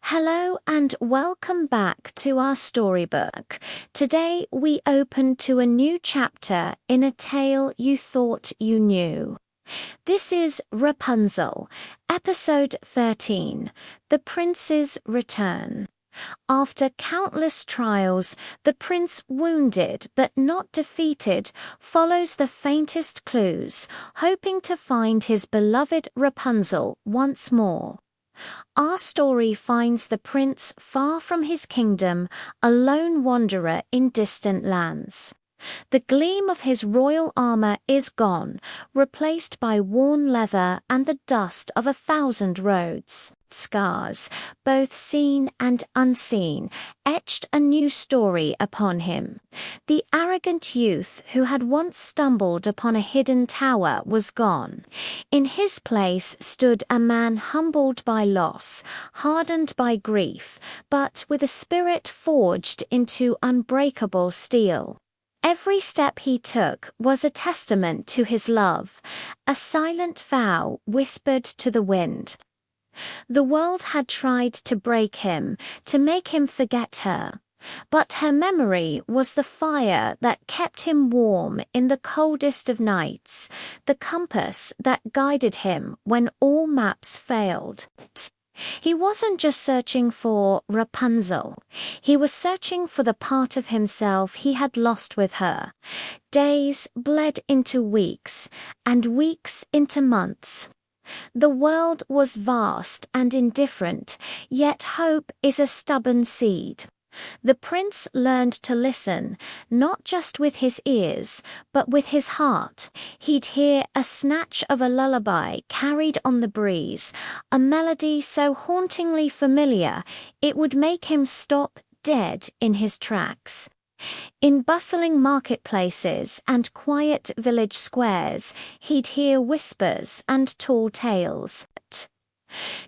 Hello and welcome back to our storybook. Today we open to a new chapter in a tale you thought you knew. This is Rapunzel, episode 13, The Prince's Return. After countless trials, the prince, wounded but not defeated, follows the faintest clues, hoping to find his beloved Rapunzel once more. Our story finds the prince far from his kingdom, a lone wanderer in distant lands. The gleam of his royal armor is gone, replaced by worn leather and the dust of 1,000 roads. Scars, both seen and unseen, etched a new story upon him. The arrogant youth who had once stumbled upon a hidden tower was gone. In his place stood a man humbled by loss, hardened by grief, but with a spirit forged into unbreakable steel. Every step he took was a testament to his love, a silent vow whispered to the wind. The world had tried to break him, to make him forget her, but her memory was the fire that kept him warm in the coldest of nights, the compass that guided him when all maps failed. He wasn't just searching for Rapunzel. He was searching for the part of himself he had lost with her. Days bled into weeks, and weeks into months. The world was vast and indifferent, yet hope is a stubborn seed. The prince learned to listen, not just with his ears, but with his heart. He'd hear a snatch of a lullaby carried on the breeze, a melody so hauntingly familiar it would make him stop dead in his tracks. In bustling marketplaces and quiet village squares, he'd hear whispers and tall tales.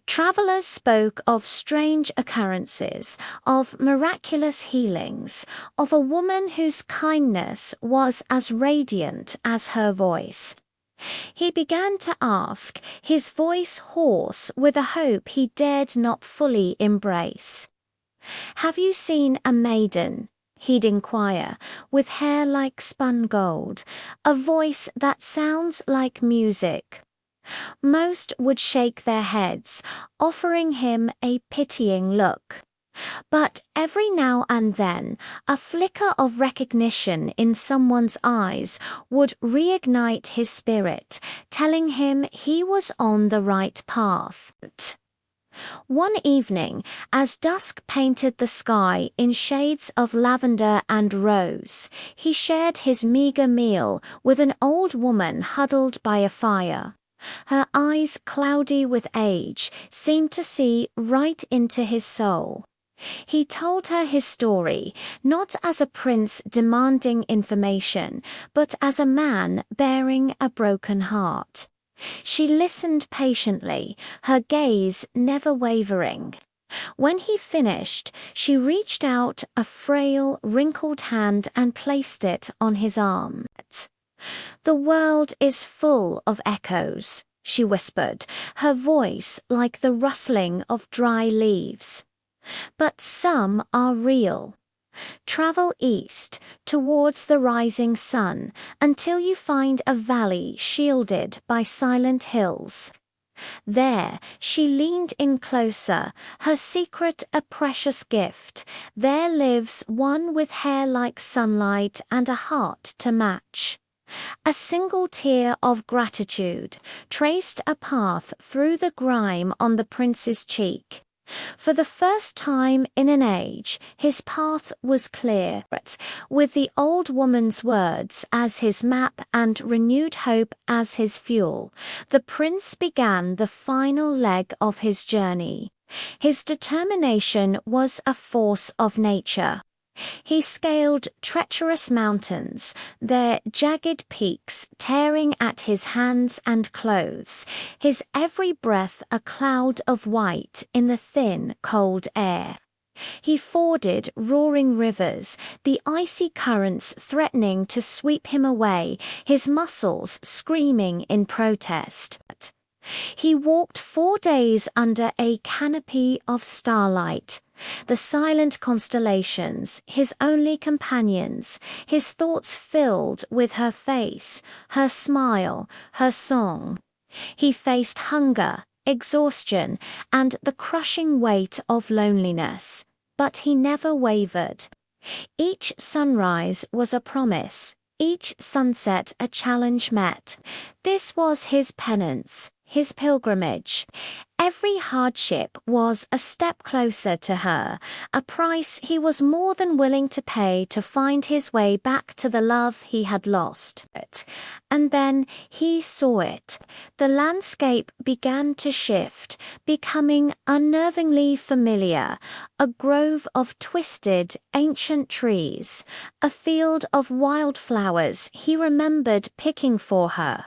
Travelers spoke of strange occurrences, of miraculous healings, of a woman whose kindness was as radiant as her voice. He began to ask, his voice hoarse with a hope he dared not fully embrace. "Have you seen a maiden?" he'd inquire, with hair like spun gold, a voice that sounds like music. Most would shake their heads, offering him a pitying look. But every now and then, a flicker of recognition in someone's eyes would reignite his spirit, telling him he was on the right path. One evening, as dusk painted the sky in shades of lavender and rose, he shared his meager meal with an old woman huddled by a fire. Her eyes, cloudy with age, seemed to see right into his soul. He told her his story, not as a prince demanding information, but as a man bearing a broken heart. She listened patiently, her gaze never wavering. When he finished, she reached out a frail, wrinkled hand and placed it on his arm. "The world is full of echoes," she whispered, her voice like the rustling of dry leaves. "But some are real. Travel east, towards the rising sun, until you find a valley shielded by silent hills. There," she leaned in closer, her secret a precious gift, "there lives one with hair like sunlight and a heart to match." A single tear of gratitude traced a path through the grime on the prince's cheek. For the first time in an age, his path was clear, with the old woman's words as his map and renewed hope as his fuel. The prince began the final leg of his journey. His determination was a force of nature. He scaled treacherous mountains, their jagged peaks tearing at his hands and clothes, his every breath a cloud of white in the thin, cold air. He forded roaring rivers, the icy currents threatening to sweep him away, his muscles screaming in protest. He walked 4 days under a canopy of starlight. The silent constellations, his only companions, his thoughts filled with her face, her smile, her song. He faced hunger, exhaustion, and the crushing weight of loneliness, but he never wavered. Each sunrise was a promise, each sunset a challenge met. This was his penance, his pilgrimage. Every hardship was a step closer to her, a price he was more than willing to pay to find his way back to the love he had lost. And then he saw it. The landscape began to shift, becoming unnervingly familiar, a grove of twisted, ancient trees, a field of wildflowers he remembered picking for her.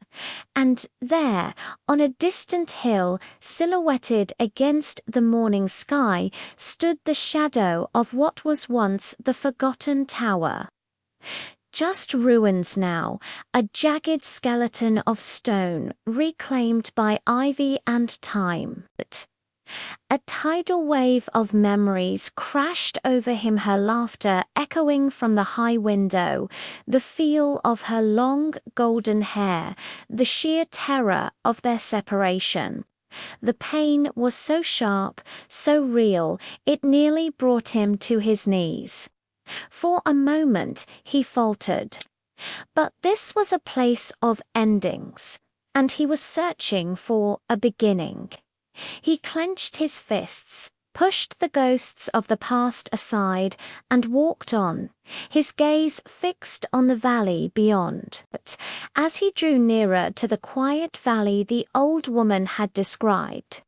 And there, on a distant hill, silhouetted against the morning sky, stood the shadow of what was once the forgotten tower. Just ruins now, a jagged skeleton of stone reclaimed by ivy and time. A tidal wave of memories crashed over him, her laughter echoing from the high window, the feel of her long golden hair, the sheer terror of their separation. The pain was so sharp, so real, it nearly brought him to his knees. For a moment he faltered. But this was a place of endings, and he was searching for a beginning. He clenched his fists, pushed the ghosts of the past aside, and walked on, his gaze fixed on the valley beyond. But as he drew nearer to the quiet valley the old woman had described,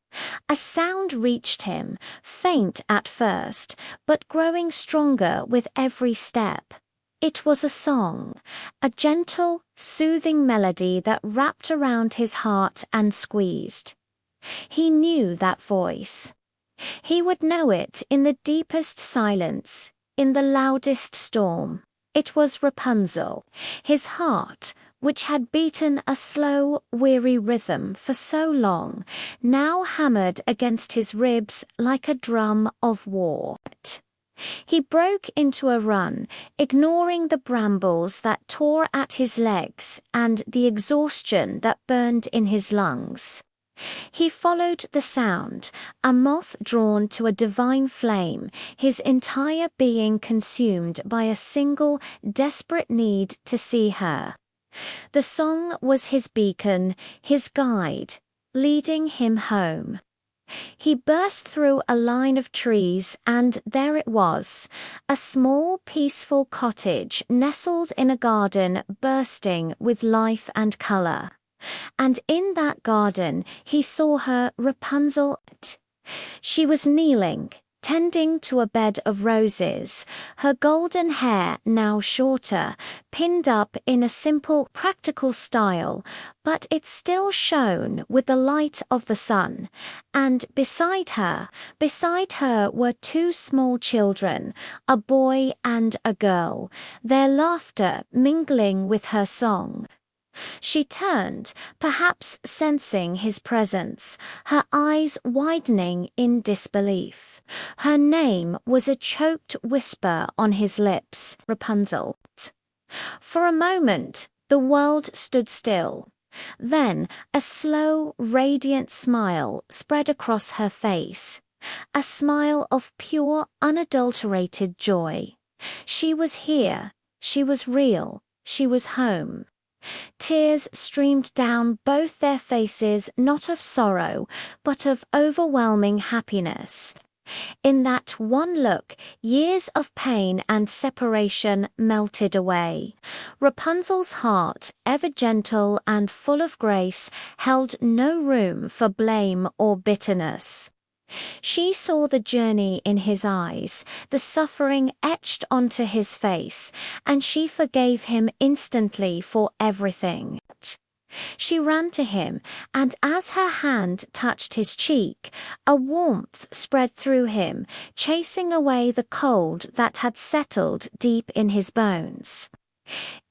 a sound reached him, faint at first, but growing stronger with every step. It was a song, a gentle, soothing melody that wrapped around his heart and squeezed. He knew that voice. He would know it in the deepest silence, in the loudest storm. It was Rapunzel. His heart, which had beaten a slow, weary rhythm for so long, now hammered against his ribs like a drum of war. He broke into a run, ignoring the brambles that tore at his legs and the exhaustion that burned in his lungs. He followed the sound, a moth drawn to a divine flame, his entire being consumed by a single, desperate need to see her. The song was his beacon, his guide, leading him home. He burst through a line of trees, and there it was, a small, peaceful cottage nestled in a garden bursting with life and color. And in that garden he saw her, Rapunzel. She was kneeling, tending to a bed of roses, her golden hair now shorter, pinned up in a simple, practical style, but it still shone with the light of the sun. And beside her were two small children, a boy and a girl, their laughter mingling with her song. She turned, perhaps sensing his presence, her eyes widening in disbelief. Her name was a choked whisper on his lips, Rapunzel. For a moment, the world stood still. Then a slow, radiant smile spread across her face, a smile of pure, unadulterated joy. She was here, she was real, she was home. Tears streamed down both their faces, not of sorrow, but of overwhelming happiness. In that one look, years of pain and separation melted away. Rapunzel's heart, ever gentle and full of grace, held no room for blame or bitterness. She saw the journey in his eyes, the suffering etched onto his face, and she forgave him instantly for everything. She ran to him, and as her hand touched his cheek, a warmth spread through him, chasing away the cold that had settled deep in his bones.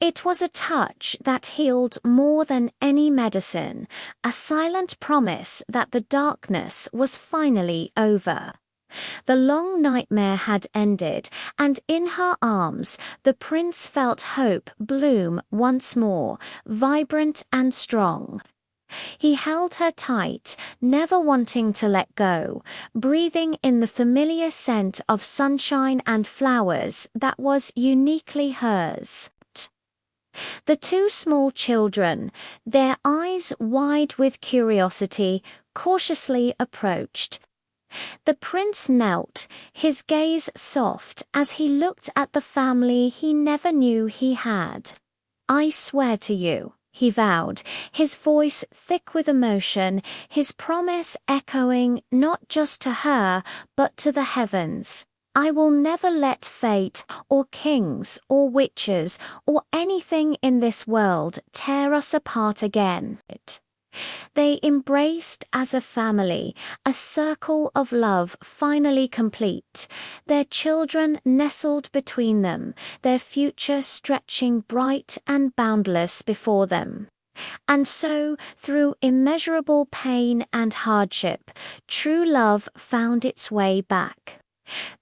It was a touch that healed more than any medicine, a silent promise that the darkness was finally over. The long nightmare had ended, and in her arms the prince felt hope bloom once more, vibrant and strong. He held her tight, never wanting to let go, breathing in the familiar scent of sunshine and flowers that was uniquely hers. The two small children, their eyes wide with curiosity, cautiously approached. The prince knelt, his gaze soft as he looked at the family he never knew he had. "I swear to you," he vowed, his voice thick with emotion, his promise echoing not just to her, but to the heavens. "I will never let fate, or kings, or witches, or anything in this world tear us apart again." They embraced as a family, a circle of love finally complete, their children nestled between them, their future stretching bright and boundless before them. And so, through immeasurable pain and hardship, true love found its way back.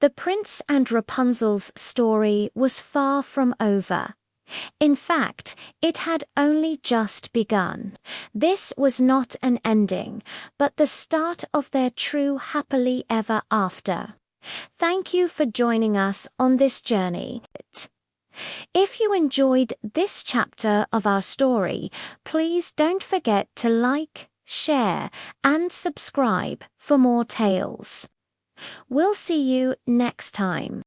The Prince and Rapunzel's story was far from over. In fact, it had only just begun. This was not an ending, but the start of their true happily ever after. Thank you for joining us on this journey. If you enjoyed this chapter of our story, please don't forget to like, share, and subscribe for more tales. We'll see you next time.